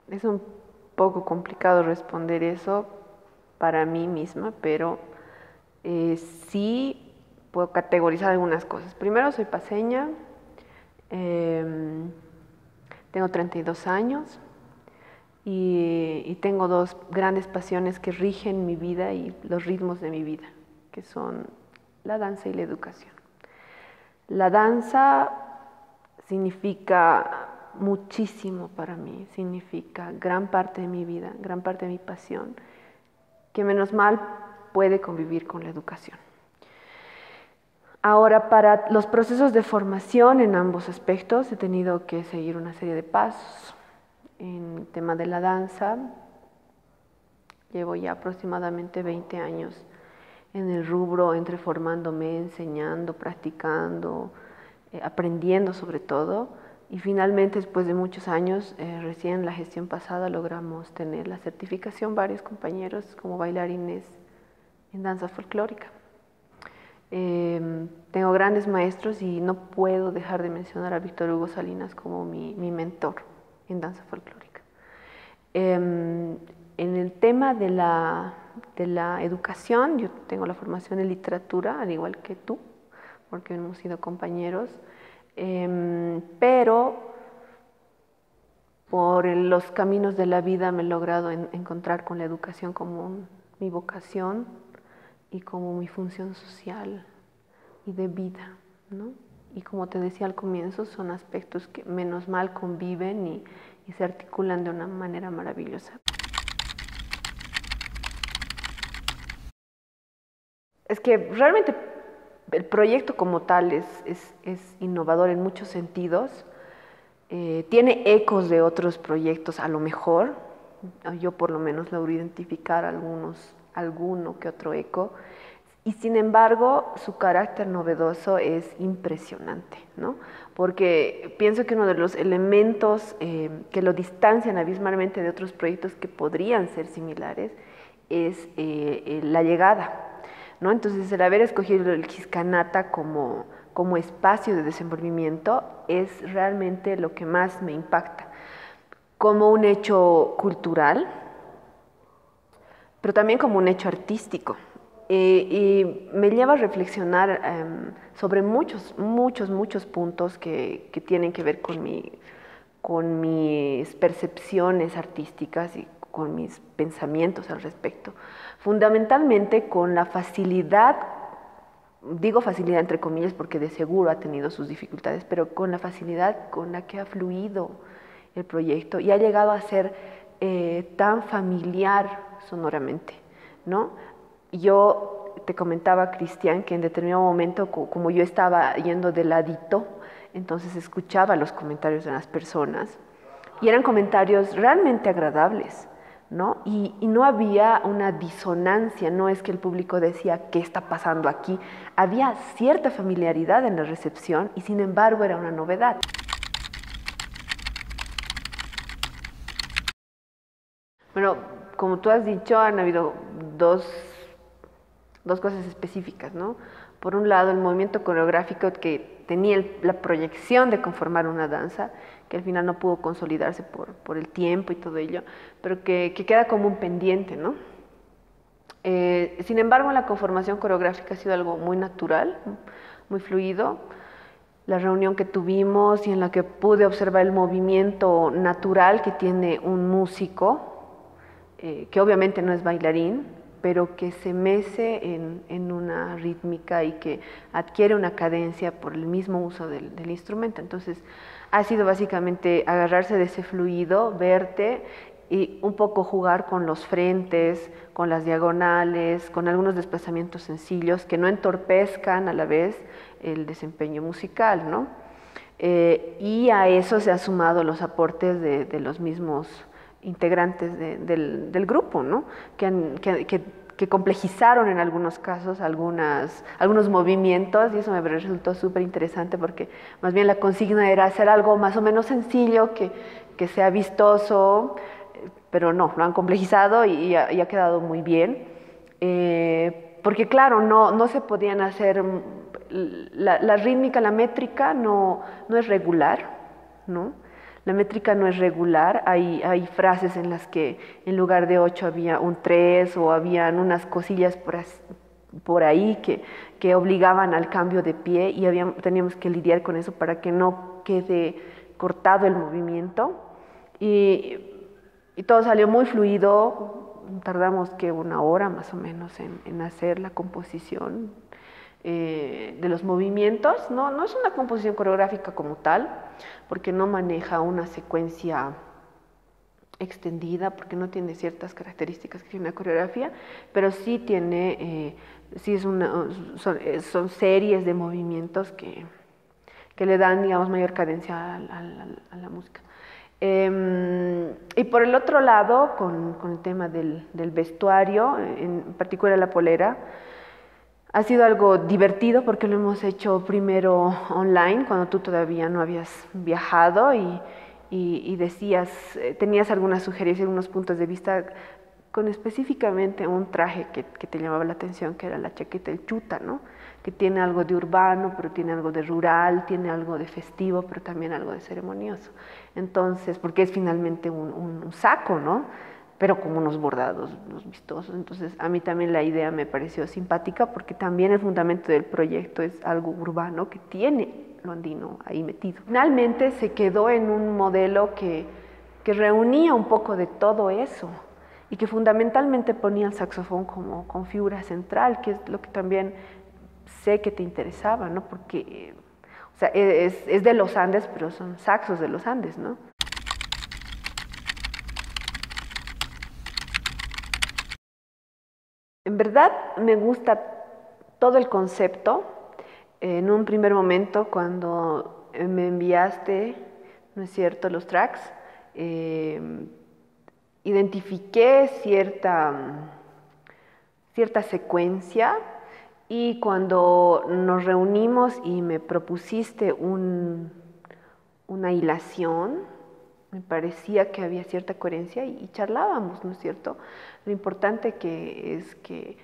Es un poco complicado responder eso para mí misma, pero sí puedo categorizar algunas cosas. Primero, soy paceña, em, tengo 32 años y tengo dos grandes pasiones que rigen mi vida y los ritmos de mi vida, que son la danza y la educación. La danza significa muchísimo para mí, significa gran parte de mi vida, gran parte de mi pasión, que menos mal puede convivir con la educación. Ahora, para los procesos de formación en ambos aspectos he tenido que seguir una serie de pasos. En el tema de la danza, llevo ya aproximadamente 20 años en el rubro, entre formándome, enseñando, practicando, aprendiendo sobre todo. Y finalmente, después de muchos años, recién la gestión pasada logramos tener la certificación varios compañeros como bailarines en danza folclórica. Tengo grandes maestros y no puedo dejar de mencionar a Víctor Hugo Salinas como mi mentor en danza folclórica. En el tema de la educación, yo tengo la formación en literatura, al igual que tú, porque hemos sido compañeros, pero por los caminos de la vida me he logrado encontrar con la educación como mi vocación y como mi función social y de vida, ¿no? Y como te decía al comienzo, son aspectos que menos mal conviven y se articulan de una manera maravillosa. Es que realmente el proyecto como tal es innovador en muchos sentidos. Tiene ecos de otros proyectos a lo mejor. Yo por lo menos logro identificar alguno que otro eco. Y sin embargo, su carácter novedoso es impresionante, ¿no? Porque pienso que uno de los elementos que lo distancian abismalmente de otros proyectos que podrían ser similares es la llegada, ¿no? Entonces, el haber escogido el Kiskanata como espacio de desenvolvimiento es realmente lo que más me impacta, como un hecho cultural, pero también como un hecho artístico. Y me lleva a reflexionar sobre muchos puntos que tienen que ver con mis percepciones artísticas y con mis pensamientos al respecto. Fundamentalmente con la facilidad, digo facilidad entre comillas porque de seguro ha tenido sus dificultades, pero con la facilidad con la que ha fluido el proyecto y ha llegado a ser tan familiar sonoramente, ¿no? Yo te comentaba, Cristian, que en determinado momento, como yo estaba yendo de ladito, entonces escuchaba los comentarios de las personas y eran comentarios realmente agradables, ¿no? Y no había una disonancia, no es que el público decía, ¿qué está pasando aquí? Había cierta familiaridad en la recepción y sin embargo era una novedad. Bueno, como tú has dicho, han habido dos dos cosas específicas, ¿no? Por un lado, el movimiento coreográfico que tenía la proyección de conformar una danza, que al final no pudo consolidarse por el tiempo y todo ello, pero que queda como un pendiente, ¿no? Sin embargo, la conformación coreográfica ha sido algo muy natural, muy fluido. La reunión que tuvimos y en la que pude observar el movimiento natural que tiene un músico, que obviamente no es bailarín, pero que se mece en una rítmica y que adquiere una cadencia por el mismo uso del instrumento. Entonces, ha sido básicamente agarrarse de ese fluido, verte y un poco jugar con los frentes, con las diagonales, con algunos desplazamientos sencillos que no entorpezcan a la vez el desempeño musical, ¿no? Y a eso se han sumado los aportes de los mismos integrantes del grupo, ¿no? Que complejizaron en algunos casos algunos movimientos y eso me resultó súper interesante porque más bien la consigna era hacer algo más o menos sencillo, que sea vistoso, pero no, lo han complejizado y ha quedado muy bien. Porque claro, no se podían hacer, la rítmica, la métrica no es regular, ¿no? La métrica no es regular, hay frases en las que en lugar de 8 había un 3 o habían unas cosillas por ahí que obligaban al cambio de pie y teníamos que lidiar con eso para que no quede cortado el movimiento. Y todo salió muy fluido, tardamos que 1 hora más o menos en hacer la composición de los movimientos. No es una composición coreográfica como tal, porque no maneja una secuencia extendida, porque no tiene ciertas características que tiene una coreografía, pero sí tiene, son series de movimientos que le dan, digamos, mayor cadencia a la música. Y por el otro lado, con el tema del vestuario, en particular la polera, ha sido algo divertido porque lo hemos hecho primero online, cuando tú todavía no habías viajado y decías, tenías algunas sugerencias, algunos puntos de vista con específicamente un traje que te llamaba la atención, que era la chaqueta del chuta, ¿no? Que tiene algo de urbano, pero tiene algo de rural, tiene algo de festivo, pero también algo de ceremonioso. Entonces, porque es finalmente un saco, ¿no? Pero con unos bordados, unos vistosos. Entonces, a mí también la idea me pareció simpática porque también el fundamento del proyecto es algo urbano que tiene lo andino ahí metido. Finalmente se quedó en un modelo que reunía un poco de todo eso y que fundamentalmente ponía el saxofón como con figura central, que es lo que también sé que te interesaba, ¿no? Porque, o sea, es de los Andes, pero son saxos de los Andes, ¿no? En verdad me gusta todo el concepto. En un primer momento, cuando me enviaste, ¿no es cierto?, los tracks, identifiqué cierta secuencia y cuando nos reunimos y me propusiste una hilación, me parecía que había cierta coherencia y charlábamos, ¿no es cierto? Lo importante es que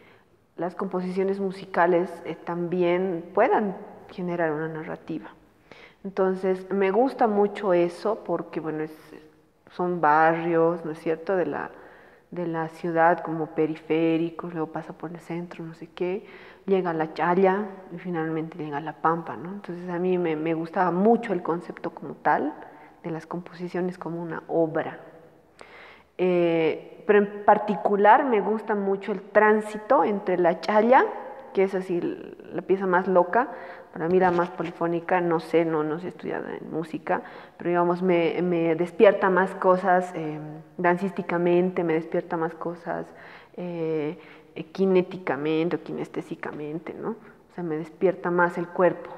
las composiciones musicales también puedan generar una narrativa. Entonces, me gusta mucho eso porque, bueno, son barrios, ¿no es cierto?, de la ciudad como periféricos, luego pasa por el centro, no sé qué, llega a la Challa y finalmente llega a la Pampa, ¿no? Entonces, a mí me gustaba mucho el concepto como tal, de las composiciones como una obra. Pero en particular me gusta mucho el tránsito entre la challa, que es así la pieza más loca, para mí la más polifónica, no sé he estudiado en música, pero digamos me despierta más cosas dancísticamente, me despierta más cosas kinéticamente o kinestésicamente, ¿no? O sea, me despierta más el cuerpo.